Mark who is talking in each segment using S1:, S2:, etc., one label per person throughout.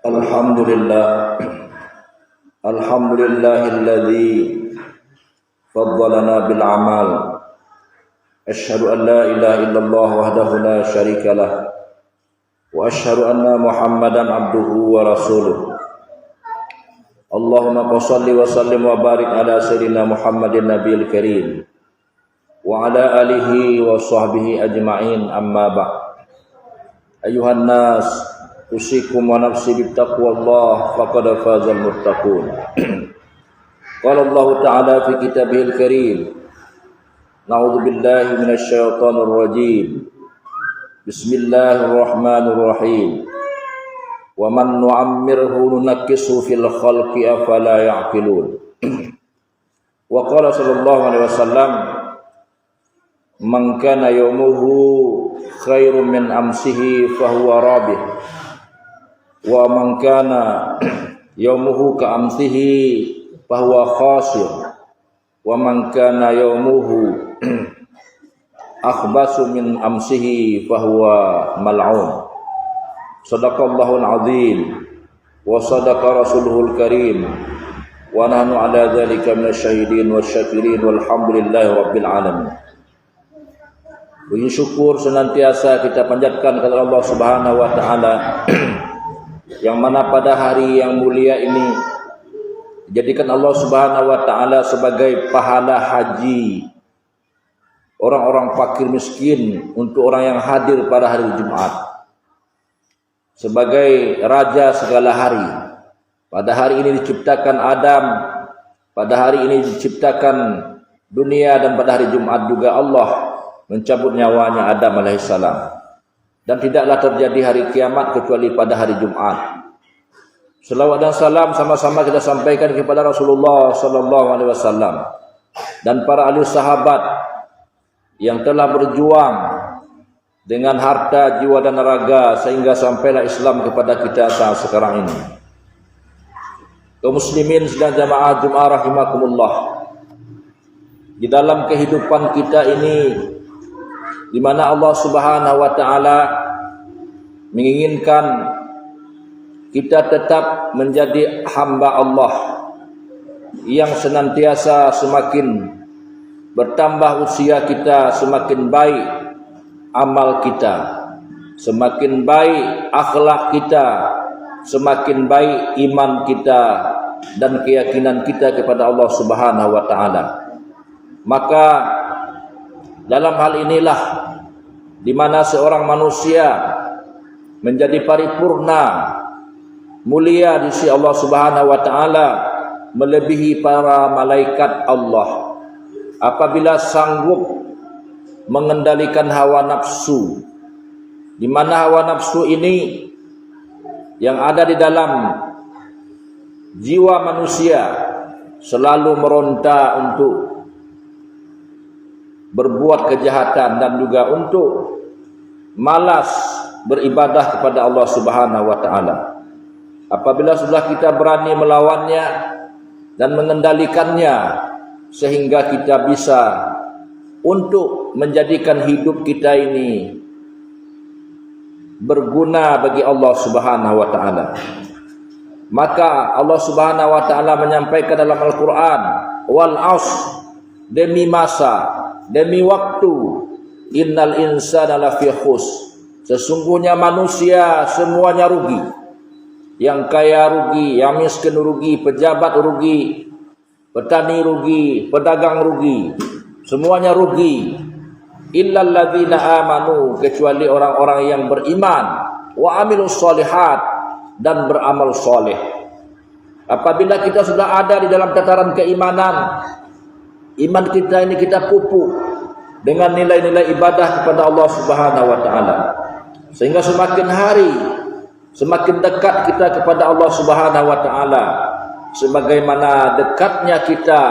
S1: Alhamdulillah, alhamdulillahilladzi faddalana bil amal. Asyhadu an la ilaha illallah wahdahu la syarikalah wa asyhadu anna Muhammadan abduhu wa rasuluh. Allahumma shalli wa sallim wa barik ala sayyidina Muhammadin nabiyil karim wa ala alihi wa sahbihi ajma'in, amma ba'd. Ayuhan nas, usikum wa nafsi bittaqwallah faqad fazal muttaqun. Qala Allah Ta'ala fi kitabihil karim, na'udzu billahi minasy syaithanir rajim. Bismillahirrahmanirrahim. Wa man nu'ammirhu nunakkishu fil khalqi afala ya'qilun. Wa qala sallallahu alaihi wasallam, man kana yawmuhu khairum min amsihi fahuwa rabih. Wa man kana yaumuhu ka amsihi fahuwa khasir. Wa man kana yaumuhu akhbasu min amsihi fahuwa mal'un. Sadaqallahul azim wa sadaqa rasuluhul karim wa nahnu ala dzalika minasyahidin wasyakirin walhamdulillahi rabbil alamin. Puji syukur senantiasa kita panjatkan kepada Allah Subhanahu wa taala yang mana pada hari yang mulia ini dijadikan Allah Subhanahu wa taala sebagai pahala haji orang-orang fakir miskin untuk orang yang hadir pada hari Jumat, sebagai raja segala hari. Pada hari ini diciptakan Adam, pada hari ini diciptakan dunia, dan pada hari Jumat juga Allah mencabut nyawanya Adam alaihissalam. Dan tidaklah terjadi hari kiamat kecuali pada hari Jumat. Selawat dan salam sama-sama kita sampaikan kepada Rasulullah sallallahu alaihi wasallam dan para ahli sahabat yang telah berjuang dengan harta, jiwa dan raga sehingga sampailah Islam kepada kita saat sekarang ini. Kaum muslimin sedang jamaah Jumat rahimakumullah. Di dalam kehidupan kita ini, di mana Allah Subhanahu wa taala menginginkan kita tetap menjadi hamba Allah yang senantiasa semakin bertambah usia kita, semakin baik amal kita, semakin baik akhlak kita, semakin baik iman kita dan keyakinan kita kepada Allah Subhanahu wa taala. Maka dalam hal inilah di mana seorang manusia menjadi paripurna, mulia di sisi Allah Subhanahu wa taala, melebihi para malaikat Allah apabila sanggup mengendalikan hawa nafsu, di mana hawa nafsu ini yang ada di dalam jiwa manusia selalu meronta untuk berbuat kejahatan dan juga untuk malas beribadah kepada Allah Subhanahu wa taala. Apabila sudah kita berani melawannya dan mengendalikannya sehingga kita bisa untuk menjadikan hidup kita ini berguna bagi Allah Subhanahu wa taala. Maka Allah Subhanahu wa taala menyampaikan dalam Al-Qur'an, wal asr, demi masa, demi waktu, innal insana lafi khusr, sesungguhnya manusia semuanya rugi. Yang kaya rugi, yang miskin rugi, pejabat rugi, petani rugi, pedagang rugi, semuanya rugi. Illal ladzina amanu, kecuali orang-orang yang beriman, wa amilus sholihat, dan beramal soleh. Apabila kita sudah ada di dalam tataran keimanan, iman kita ini kita pupuk dengan nilai-nilai ibadah kepada Allah Subhanahu wa taala, sehingga semakin hari semakin dekat kita kepada Allah Subhanahu wa taala, sebagaimana dekatnya kita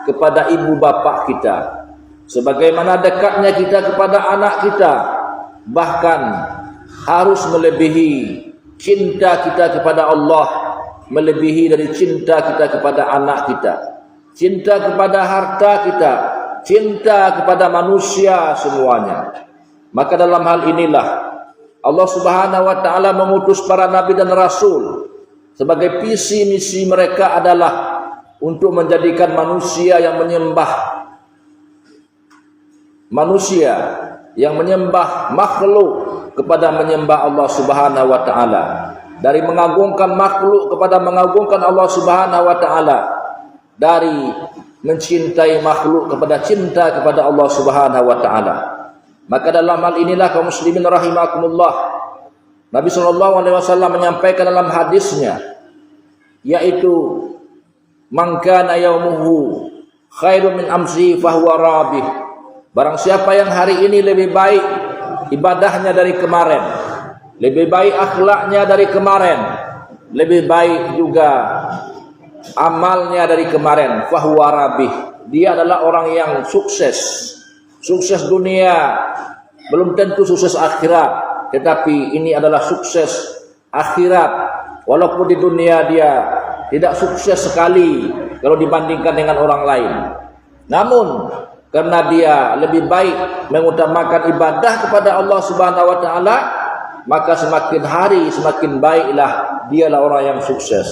S1: kepada ibu bapak kita, sebagaimana dekatnya kita kepada anak kita, bahkan harus melebihi cinta kita kepada Allah, melebihi dari cinta kita kepada anak kita, cinta kepada harta kita, cinta kepada manusia semuanya. Maka dalam hal inilah Allah Subhanahu wa taala mengutus para nabi dan rasul sebagai visi misi mereka adalah untuk menjadikan manusia yang menyembah makhluk kepada menyembah Allah Subhanahu wa taala, dari mengagungkan makhluk kepada mengagungkan Allah Subhanahu wa taala, dari mencintai makhluk kepada cinta kepada Allah Subhanahu wa taala. Maka dalam hal inilah kaum muslimin rahimakumullah, Nabi SAW menyampaikan dalam hadisnya, yaitu man kana yaumuhu khairun min amsi fahuwa rabih. Barang siapa yang hari ini lebih baik ibadahnya dari kemarin, lebih baik akhlaknya dari kemarin, lebih baik juga amalnya dari kemarin, fahuwa rabih, dia adalah orang yang sukses dunia, belum tentu sukses akhirat, tetapi ini adalah sukses akhirat. Walaupun di dunia dia tidak sukses sekali kalau dibandingkan dengan orang lain, namun karena dia lebih baik mengutamakan ibadah kepada Allah Subhanahu wa taala, maka semakin hari semakin baiklah dialah orang yang sukses.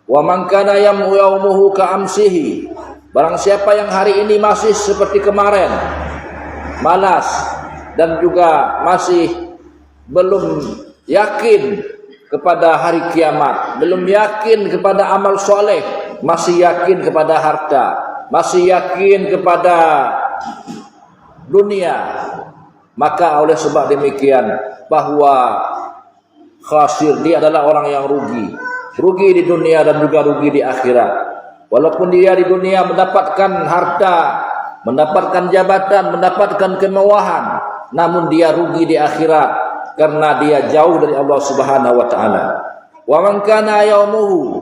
S1: Wa man kana yaumuhu ka'amsihi, barang siapa yang hari ini masih seperti kemarin, malas dan juga masih belum yakin kepada hari kiamat, belum yakin kepada amal soleh, masih yakin kepada harta, masih yakin kepada dunia, maka oleh sebab demikian bahwa khasir, dia adalah orang yang rugi di dunia dan juga rugi di akhirat. Walaupun dia di dunia mendapatkan harta, mendapatkan jabatan, mendapatkan kemewahan, namun dia rugi di akhirat karena dia jauh dari Allah Subhanahu wa taala. Wa man kana yaumuhu,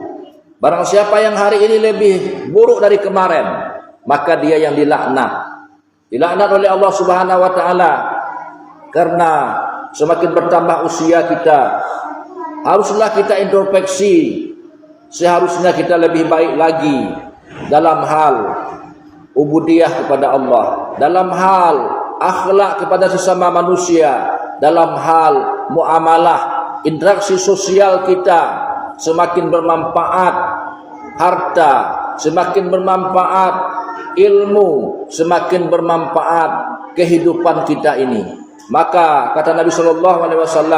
S1: barang siapa yang hari ini lebih buruk dari kemarin, maka dia yang dilaknat oleh Allah Subhanahu wa taala. Karena semakin bertambah usia kita, haruslah kita introspeksi, seharusnya kita lebih baik lagi dalam hal ubudiyah kepada Allah, dalam hal akhlak kepada sesama manusia, dalam hal muamalah, interaksi sosial kita semakin bermanfaat harta, semakin bermanfaat ilmu, semakin bermanfaat kehidupan kita ini. Maka kata Nabi SAW,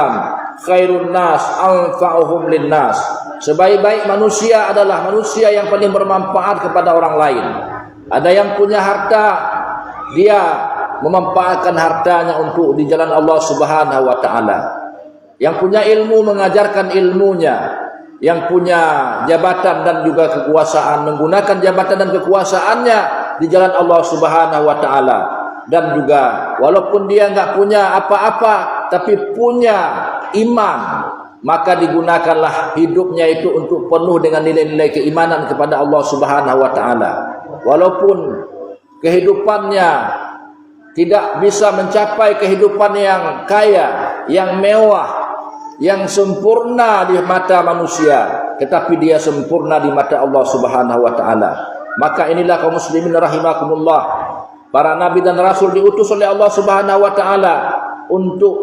S1: khairun nas anfa'uhum linnas, sebaik-baik manusia adalah manusia yang paling bermanfaat kepada orang lain. Ada yang punya harta, dia memanfaatkan hartanya untuk di jalan Allah Subhanahu wa taala. Yang punya ilmu mengajarkan ilmunya, yang punya jabatan dan juga kekuasaan menggunakan jabatan dan kekuasaannya di jalan Allah Subhanahu wa taala. Dan juga walaupun dia enggak punya apa-apa tapi punya iman, maka digunakanlah hidupnya itu untuk penuh dengan nilai-nilai keimanan kepada Allah Subhanahu wa taala. Walaupun kehidupannya tidak bisa mencapai kehidupan yang kaya, yang mewah, yang sempurna di mata manusia, tetapi dia sempurna di mata Allah Subhanahu wa taala. Maka inilah kaum muslimin rahimakumullah, para nabi dan rasul diutus oleh Allah Subhanahu wa taala untuk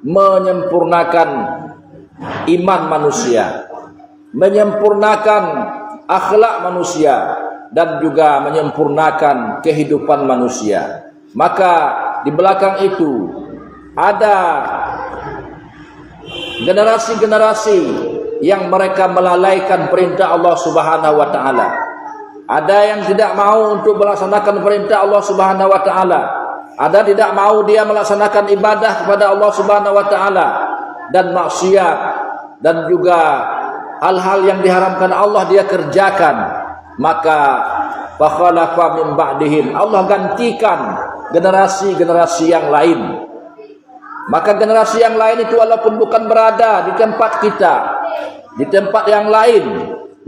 S1: menyempurnakan iman manusia, menyempurnakan akhlak manusia, dan juga menyempurnakan kehidupan manusia. Maka di belakang itu ada generasi-generasi yang mereka melalaikan perintah Allah Subhanahu wa taala. Ada yang tidak mau untuk melaksanakan perintah Allah Subhanahu wa taala. Ada tidak mau dia melaksanakan ibadah kepada Allah Subhanahu wa taala, dan maksiat dan juga hal-hal yang diharamkan Allah dia kerjakan. Maka fakhalafa min ba'dihim, Allah gantikan generasi-generasi yang lain. Maka generasi yang lain itu walaupun bukan berada di tempat kita, di tempat yang lain,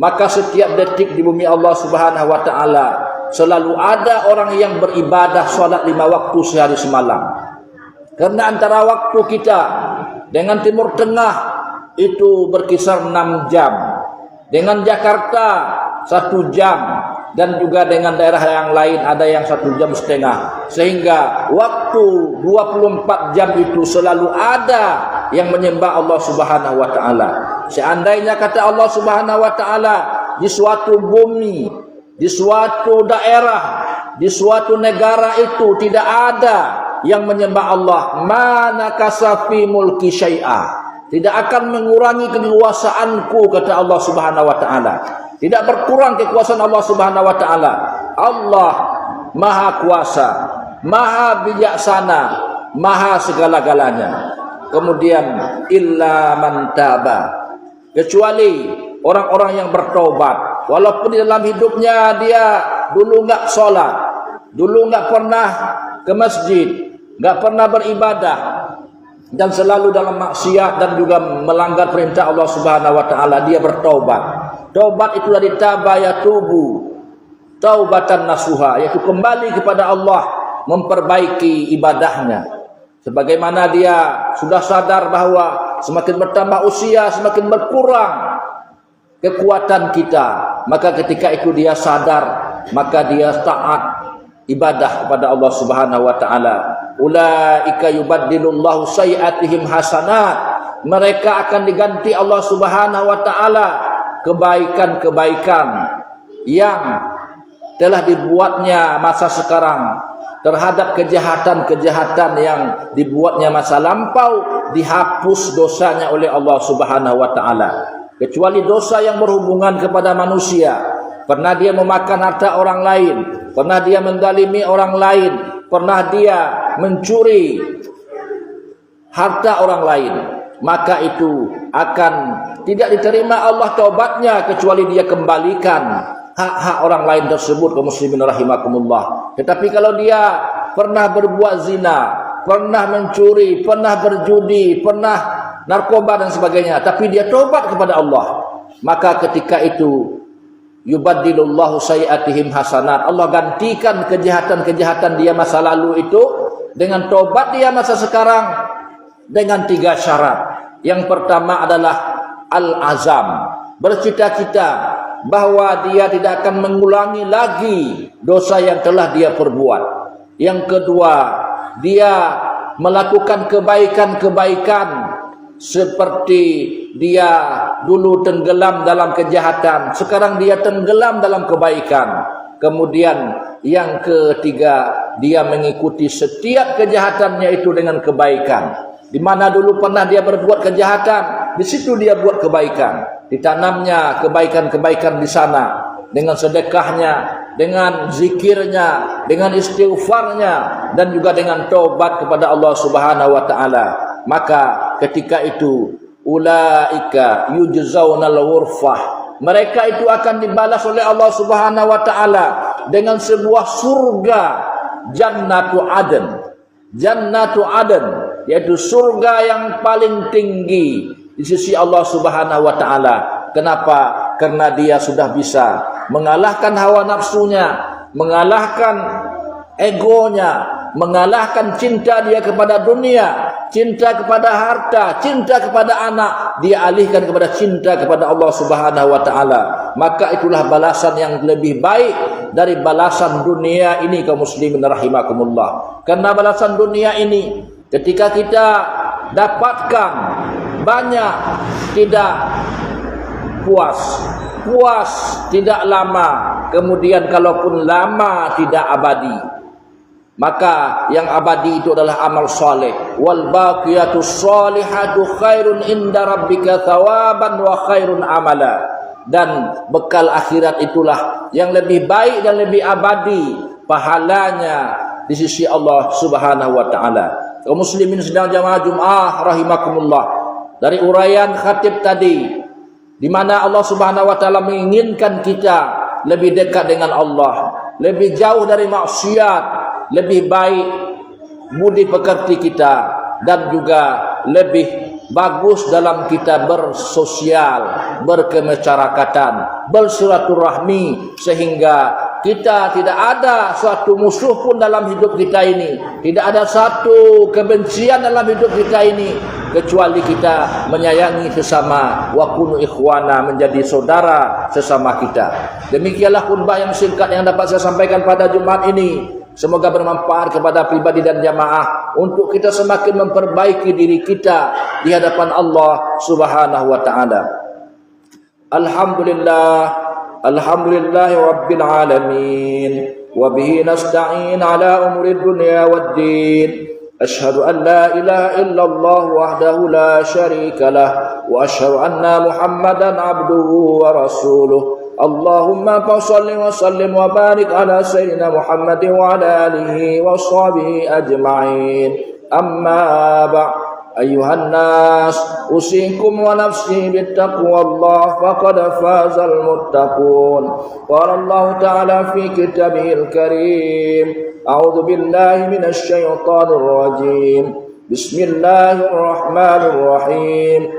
S1: maka setiap detik di bumi Allah Subhanahu wa taala selalu ada orang yang beribadah salat 5 waktu sehari semalam. Karena antara waktu kita dengan Timur Tengah itu berkisar 6 jam, dengan Jakarta 1 jam, dan juga dengan daerah yang lain ada yang 1,5 jam. Sehingga waktu 24 jam itu selalu ada yang menyembah Allah Subhanahu wa taala. Seandainya kata Allah Subhanahu wa taala di suatu bumi, di suatu daerah, di suatu negara itu tidak ada yang menyembah Allah, mana kasafi mulki syai'a, tidak akan mengurangi kekuasaanku kata Allah Subhanahu wa taala. Tidak berkurang kekuasaan Allah Subhanahu wa taala. Allah Maha Kuasa, Maha Bijaksana, Maha segala-galanya. Kemudian illa man taba, kecuali orang-orang yang bertaubat, walaupun di dalam hidupnya dia dulu enggak salat, dulu enggak pernah ke masjid, enggak pernah beribadah, dan selalu dalam maksiat dan juga melanggar perintah Allah Subhanahu wa taala, dia bertaubat. Taubat itu dari taba yatubu, taubatan nasuha, yaitu kembali kepada Allah, memperbaiki ibadahnya. Sebagaimana dia sudah sadar bahwa semakin bertambah usia, semakin berkurang kekuatan kita, maka ketika itu dia sadar, maka dia taat ibadah kepada Allah Subhanahu wa taala. Ulaika yubaddilullahu sayiatihim hasanat, mereka akan diganti Allah Subhanahu wa taala kebaikan-kebaikan yang telah dibuatnya masa sekarang terhadap kejahatan-kejahatan yang dibuatnya masa lampau, dihapus dosanya oleh Allah Subhanahu wa taala. Kecuali dosa yang berhubungan kepada manusia, pernah dia memakan harta orang lain, pernah dia menzalimi orang lain, pernah dia mencuri harta orang lain, maka itu akan tidak diterima Allah taubatnya kecuali dia kembalikan hak-hak orang lain tersebut, kaum muslimin rahimakumullah. Tetapi kalau dia pernah berbuat zina, pernah mencuri, pernah berjudi, pernah narkoba dan sebagainya, tapi dia taubat kepada Allah, maka ketika itu yubaddilullahu sayiatihim hasanat, Allah gantikan kejahatan-kejahatan dia masa lalu itu dengan taubat dia masa sekarang, dengan 3 syarat. Yang pertama adalah al-azam, bercita-cita bahwa dia tidak akan mengulangi lagi dosa yang telah dia perbuat. Yang kedua, dia melakukan kebaikan-kebaikan seperti dia dulu tenggelam dalam kejahatan, sekarang dia tenggelam dalam kebaikan. Kemudian yang ketiga, dia mengikuti setiap kejahatannya itu dengan kebaikan. Di mana dulu pernah dia berbuat kejahatan, di situ dia buat kebaikan. Ditanamnya kebaikan-kebaikan di sana dengan sedekahnya, dengan zikirnya, dengan istighfarnya, dan juga dengan taubat kepada Allah Subhanahu wa taala. Maka ketika itu ulaika yujzaunal ghurfah, mereka itu akan dibalas oleh Allah Subhanahu wa taala dengan sebuah surga, jannatu aden. Jannatu aden, yaitu surga yang paling tinggi di sisi Allah Subhanahu wa taala. Kenapa? Karena dia sudah bisa mengalahkan hawa nafsunya, mengalahkan egonya, mengalahkan cinta dia kepada dunia, cinta kepada harta, cinta kepada anak, dia alihkan kepada cinta kepada Allah Subhanahu wa taala. Maka itulah balasan yang lebih baik dari balasan dunia ini, kaum muslimin rahimakumullah. Karena balasan dunia ini ketika kita dapatkan banyak, tidak puas tidak lama, kemudian kalaupun lama tidak abadi. Maka yang abadi itu adalah amal saleh. Wal baqiyatus salihatu khairun inda rabbika thawaban wa khairun amala. Dan bekal akhirat itulah yang lebih baik dan lebih abadi pahalanya di sisi Allah Subhanahu wa taala. Kaum muslimin sedang jamaah Jumat rahimakumullah, dari uraian khatib tadi, di mana Allah Subhanahu wa taala menginginkan kita lebih dekat dengan Allah, lebih jauh dari maksiat, lebih baik budi pekerti kita, dan juga lebih bagus dalam kita bersosial, berkemasyarakatan, bersilaturahmi, sehingga kita tidak ada suatu musuh pun dalam hidup kita ini, tidak ada satu kebencian dalam hidup kita ini, kecuali kita menyayangi sesama, wa kunu ikhwana, menjadi saudara sesama kita. Demikianlah khutbah yang singkat yang dapat saya sampaikan pada Jumat ini. Semoga bermanfaat kepada pribadi dan jamaah untuk kita semakin memperbaiki diri kita di hadapan Allah Subhanahu wa taala. Alhamdulillahi Rabbil Alamin. Wa bihi nasta'in ala umuri dunya waddin. Ashhadu an la ilaha illallah wahdahu la syarika lah. Wa ashhadu anna Muhammadan abduhu wa rasuluh. Allahumma salli wa sallim wa barik ala sayyidina Muhammadin wa ala alihi wa sahbihi ajma'in. Amma ba'd. Ayuhan nas, usikum wa nafsi bittaqwallah faqad fazal muttaqun. Qala Allah ta'ala fi kitabihil karim. A'udzu billahi minasy syaithanir rajim. Bismillahirrahmanirrahim.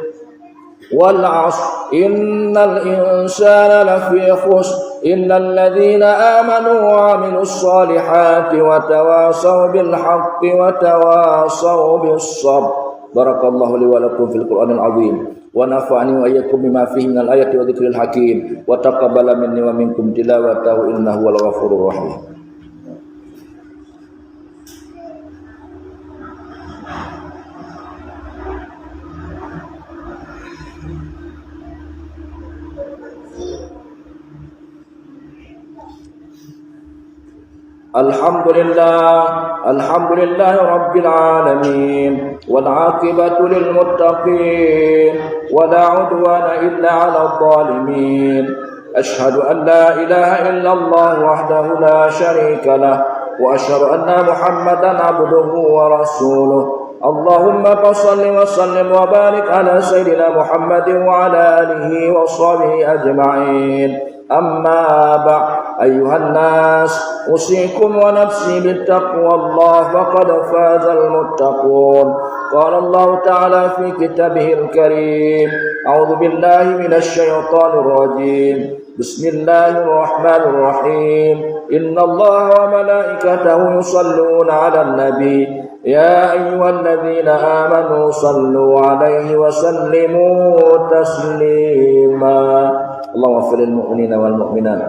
S1: Wal 'ashr innal insana lafi khusr illal ladzina amanu wa 'amilus solihati wa tawasaw bil haqqi wa tawasaw bis sabr. Barakallahu li wa lakum fil Qur'anil azim wa nafa'ani wa iyyakum bima fihi minal ayati wa dzikril hakim wa taqabbala minni wa minkum tilawatahu innahu wal ghafurur rahim. Alhamdulillah Rabbil Alamin. Wal 'aqibatu lil muttaqin. Wa la 'udwana illa 'alal zalimin. Ashhadu an la ilaha illallah wahdahu la syarika lah. Wa ashhadu anna Muhammadan 'abduhu wa rasuluh. Allahumma salli wa sallim wa barik ala sayyidina Muhammadin wa ala alihi wa sahbihi ajma'in. Amma ba'd. Ayuhan nas, usikum wa nafsi bittaqwallah faqad fazal muttaqun. Qala Allah ta'ala fi kitabihil karim. A'udzu billahi minasy syaithanir rajim. Bismillahirrahmanirrahim. Innallaha wa malaikatahu yusholluna 'alan nabi. Ya ayyuhalladzina amanu shallu 'alaihi wa sallimu taslima. Allahumma ighfir lil mu'minina wal mu'minat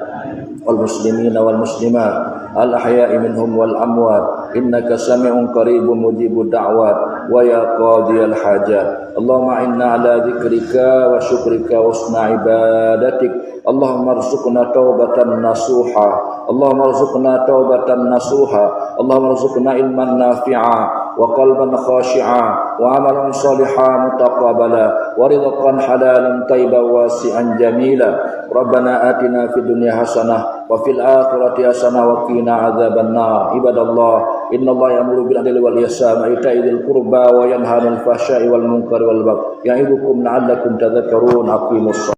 S1: wal muslimina wal muslimat al ahya'i minhum wal amwat innaka sami'un qaribun mujibud da'wat wa ya qadiyal hajat. Allahumma inna ala dzikrika wa syukrika wa husni ibadatik. Allahumma arzuqna taubatan nasuha. Allahumma arzuqna taubatan nasuha. Allahumma arzuqna ilman nafi'a wa qalban khashi'a wa amalan salihan mutaqabbala wa rizqan halalan tayyiban wasi'an jamila. Rabbana atina fid dunya hasanah wa fil akhirati hasanah wa qina adzaban nar. Ibadallah, innallaha ya'muru bil adli wal ihsani wa ita'i dzil qurba wa yanha 'anil fahsya'i wal munkari wal baghi ya'idukum la'allakum tadhakkarun. Aqimus